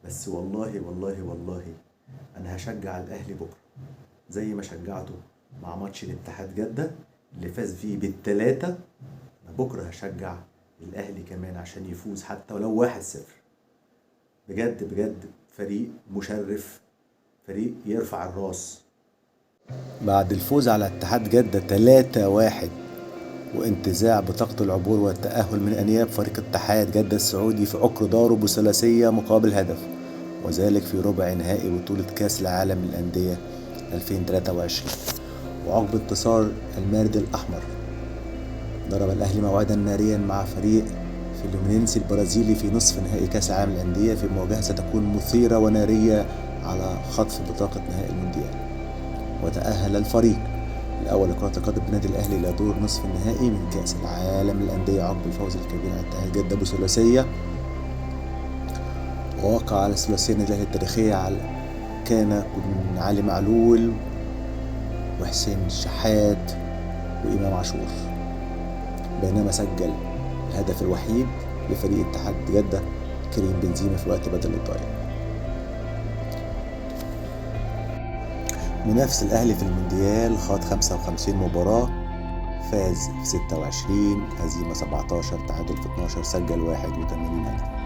بس والله والله والله انا هشجع الاهلي بكره زي ما شجعته مع ماتش الاتحاد جدة اللي فاز فيه بالتلاتة. بكره هشجع الاهلي كمان عشان يفوز حتى ولو 1-0. بجد بجد فريق مشرف، فريق يرفع الراس. بعد الفوز على اتحاد جدة 3-1 وانتزاع بطاقة العبور والتأهل من أنياب فريق اتحاد جدة السعودي في عقر داره بثلاثية مقابل هدف، وذلك في ربع نهائي بطولة كأس العالم للأندية 2023. وعقب انتصار المارد الأحمر ضرب الأهلي موعدا ناريا مع فريق فلومينينسي البرازيلي في نصف نهائي كأس العالم للأندية في مواجهة ستكون مثيرة ونارية على خطف بطاقة نهائي المونديال. وتأهل الفريق الأول لكرة القدم بالنادي الأهلي إلى دور نصف النهائي من كأس العالم للأندية عقب الفوز الكبير على اتحاد جدة بثلاثية. ووقع على الثلاثية النادي الأهلي التاريخية كان من علي معلول وحسين الشحات وإمام عاشور، بينما سجل الهدف الوحيد لفريق اتحاد جدة كريم بنزيما في وقت بدل الضايع. منافس الأهلي في المونديال خاض 55 مباراة، فاز في 26، هزيمة 17، تعادل في 12، سجل 81 هدف.